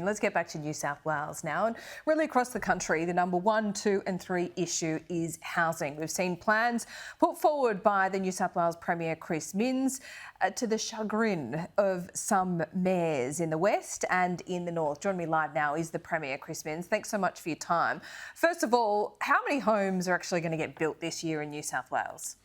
Let's get back to New South Wales now. And really across the country, the number 1, 2 and 3 issue is housing. We've seen plans put forward by the New South Wales Premier Chris Minns to the chagrin of some mayors in the west and in the north. Joining me live now is the Premier Chris Minns. Thanks so much for your time. First of all, how many homes are actually going to get built this year in New South Wales?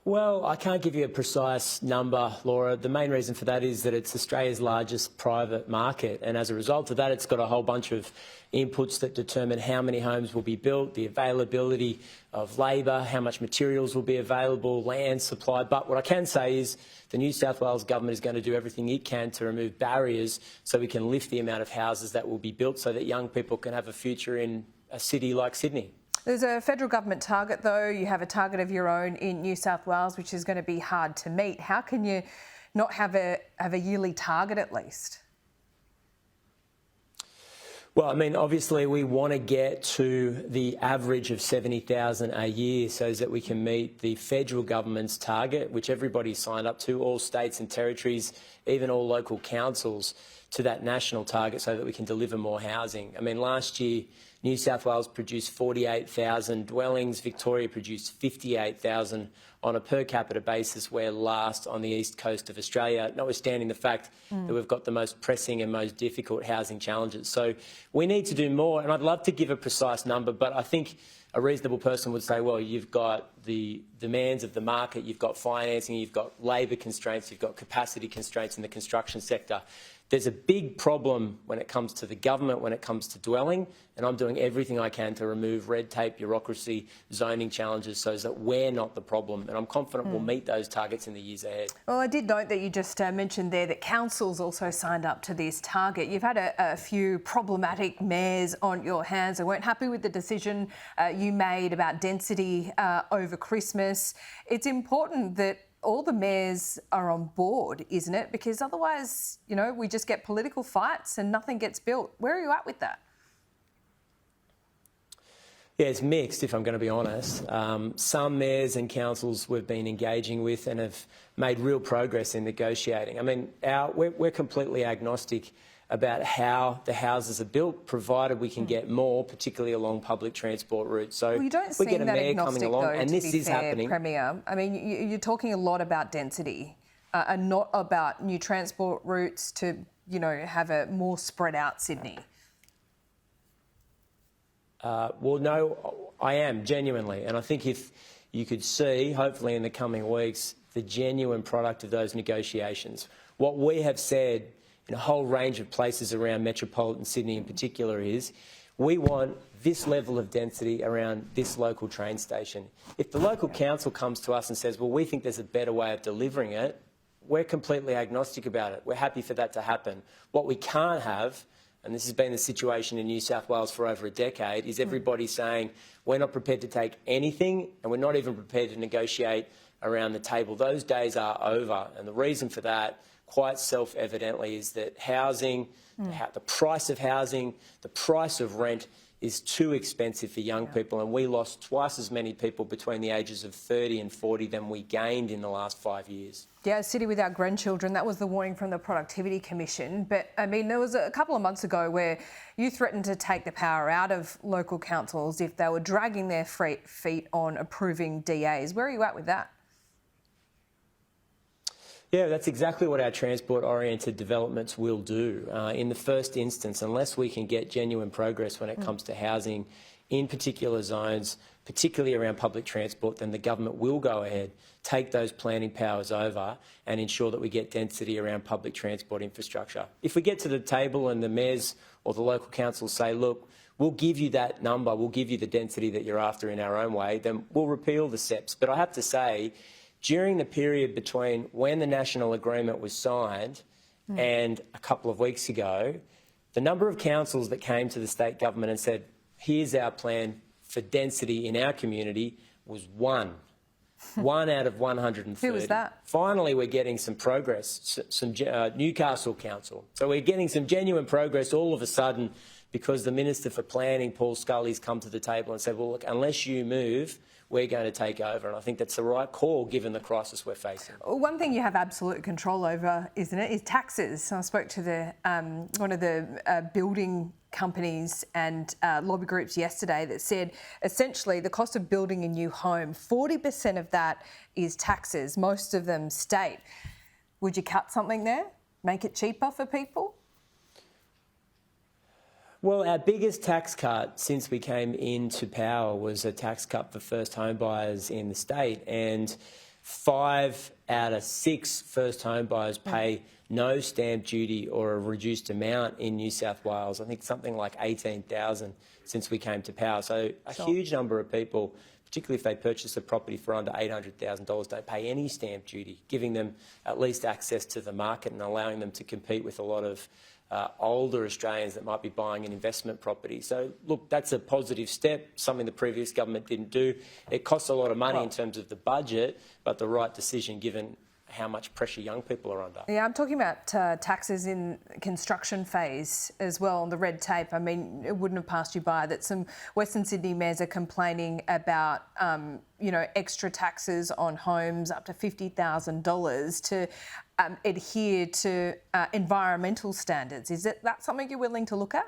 Well, I can't give you a precise number, Laura. The main reason for that is that it's Australia's largest private market, and as a result of that, it's got a whole bunch of inputs that determine how many homes will be built, the availability of labour, how much materials will be available, land supply. But what I can say is the New South Wales government is going to do everything it can to remove barriers so we can lift the amount of houses that will be built so that young people can have a future in a city like Sydney. There's a federal government target, though. You have a target of your own in New South Wales, which is going to be hard to meet. How can you not have a yearly target at least? Well, I mean, obviously we want to get to the average of 70,000 a year so that we can meet the federal government's target, which everybody signed up to, all states and territories, even all local councils, to that national target so that we can deliver more housing. I mean, last year, New South Wales produced 48,000 dwellings, Victoria produced 58,000 on a per capita basis. We're last on the east coast of Australia, notwithstanding the fact that we've got the most pressing and most difficult housing challenges. So we need to do more, and I'd love to give a precise number, but I think a reasonable person would say, well, you've got the demands of the market, you've got financing, you've got labour constraints, you've got capacity constraints in the construction sector. There's a big problem when it comes to the government, when it comes to dwelling, and I'm doing everything I can to remove red tape, bureaucracy, zoning challenges so that we're not the problem. And I'm confident we'll meet those targets in the years ahead. Well, I did note that you just mentioned there that councils also signed up to this target. You've had a few problematic mayors on your hands. They weren't happy with the decision you made about density over Christmas. It's important that all the mayors are on board, isn't it? Because otherwise, you know, we just get political fights and nothing gets built. Where are you at with that? Yeah, it's mixed, if I'm going to be honest. Some mayors and councils we've been engaging with and have made real progress in negotiating. I mean, we're completely agnostic about how the houses are built, provided we can get more, particularly along public transport routes. So you don't we get a mayor coming along, though, and this is happening. Premier, I mean, you're talking a lot about density and not about new transport routes to, you know, have a more spread out Sydney. Well, no, I am, genuinely. And I think if you could see, hopefully in the coming weeks, the genuine product of those negotiations. What we have said in a whole range of places around metropolitan Sydney in particular is we want this level of density around this local train station. If the local council comes to us and says, well, we think there's a better way of delivering it, we're completely agnostic about it. We're happy for that to happen. What we can't have, and this has been the situation in New South Wales for over a decade, is everybody saying we're not prepared to take anything and we're not even prepared to negotiate around the table. Those days are over, and the reason for that, quite self-evidently, is that housing, the price of housing, the price of rent is too expensive for young people, and we lost twice as many people between the ages of 30 and 40 than we gained in the last 5 years. Yeah, a city without grandchildren, that was the warning from the Productivity Commission. But, I mean, there was a couple of months ago where you threatened to take the power out of local councils if they were dragging their feet on approving DAs. Where are you at with that? Yeah, that's exactly what our transport-oriented developments will do. In the first instance, unless we can get genuine progress when it comes to housing in particular zones, particularly around public transport, then the government will go ahead, take those planning powers over and ensure that we get density around public transport infrastructure. If we get to the table and the mayors or the local councils say, look, we'll give you that number, we'll give you the density that you're after in our own way, then we'll repeal the SEPs. But I have to say, during the period between when the national agreement was signed and a couple of weeks ago, the number of councils that came to the state government and said, here's our plan for density in our community was one. One out of 130. Who was that? Finally, we're getting some progress, Newcastle Council. So we're getting some genuine progress all of a sudden because the Minister for Planning, Paul Scully's come to the table and said, well, look, unless you move, we're going to take over. And I think that's the right call given the crisis we're facing. One thing you have absolute control over, isn't it, is taxes. So I spoke to one of the building companies and lobby groups yesterday that said essentially the cost of building a new home, 40% of that is taxes, most of them state. Would you cut something there? Make it cheaper for people? Well, our biggest tax cut since we came into power was a tax cut for first home buyers in the state, and 5 out of 6 first home buyers pay no stamp duty or a reduced amount in New South Wales. I think something like 18,000 since we came to power. So a huge number of people, particularly if they purchase a property for under $800,000, don't pay any stamp duty, giving them at least access to the market and allowing them to compete with a lot of older Australians that might be buying an investment property. So, look, that's a positive step, something the previous government didn't do. It costs a lot of money in terms of the budget, but the right decision given how much pressure young people are under. Yeah, I'm talking about taxes in construction phase as well, and the red tape. I mean, it wouldn't have passed you by that some Western Sydney mayors are complaining about, extra taxes on homes up to $50,000 to adhere to environmental standards. Is that something you're willing to look at?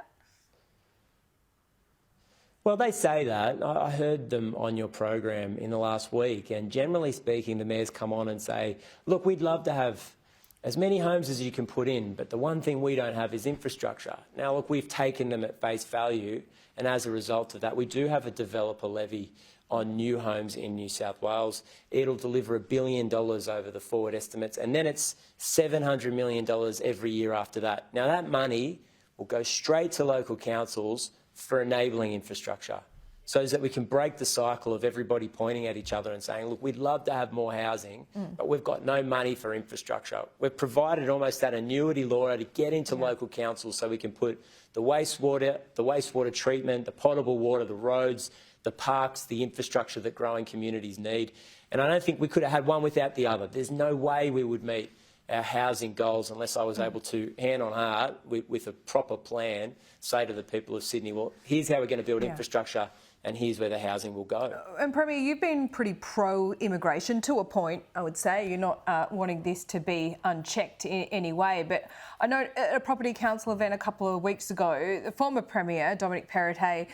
Well, they say that. I heard them on your program in the last week, and generally speaking, the mayors come on and say, look, we'd love to have as many homes as you can put in, but the one thing we don't have is infrastructure. Now, look, we've taken them at face value, and as a result of that, we do have a developer levy on new homes in New South Wales. It'll deliver $1 billion over the forward estimates, and then it's $700 million every year after that. Now, that money will go straight to local councils for enabling infrastructure, so that we can break the cycle of everybody pointing at each other and saying, look, we'd love to have more housing, but we've got no money for infrastructure. We've provided almost that annuity law to get into local councils so we can put the wastewater treatment, the potable water, the roads, the parks, the infrastructure that growing communities need. And I don't think we could have had one without the other. There's no way we would meet our housing goals unless I was able to, hand on heart, with a proper plan, say to the people of Sydney, well, here's how we're going to build infrastructure and here's where the housing will go. And Premier, you've been pretty pro-immigration to a point, I would say. You're not wanting this to be unchecked in any way. But I know at a property council event a couple of weeks ago, the former Premier, Dominic Perrottet,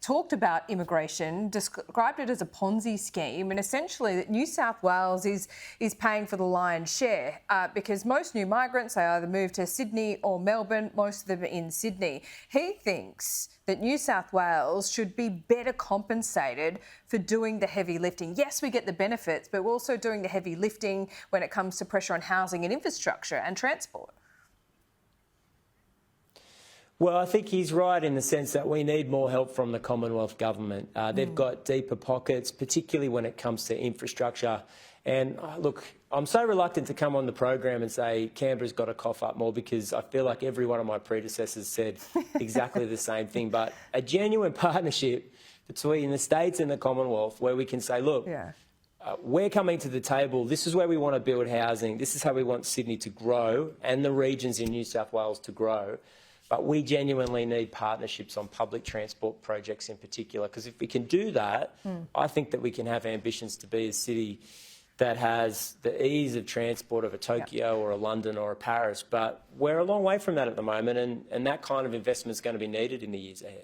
talked about immigration, described it as a Ponzi scheme, and essentially that New South Wales is paying for the lion's share because most new migrants, they either move to Sydney or Melbourne, most of them are in Sydney. He thinks that New South Wales should be better compensated for doing the heavy lifting. Yes, we get the benefits, but we're also doing the heavy lifting when it comes to pressure on housing and infrastructure and transport. Well, I think he's right in the sense that we need more help from the Commonwealth Government. They've got deeper pockets, particularly when it comes to infrastructure. And look, I'm so reluctant to come on the program and say Canberra's got to cough up more because I feel like every one of my predecessors said exactly the same thing. But a genuine partnership between the states and the Commonwealth where we can say, look, we're coming to the table, this is where we want to build housing, this is how we want Sydney to grow and the regions in New South Wales to grow. But we genuinely need partnerships on public transport projects in particular, because if we can do that, I think that we can have ambitions to be a city that has the ease of transport of a Tokyo or a London or a Paris. But we're a long way from that at the moment, and that kind of investment is going to be needed in the years ahead.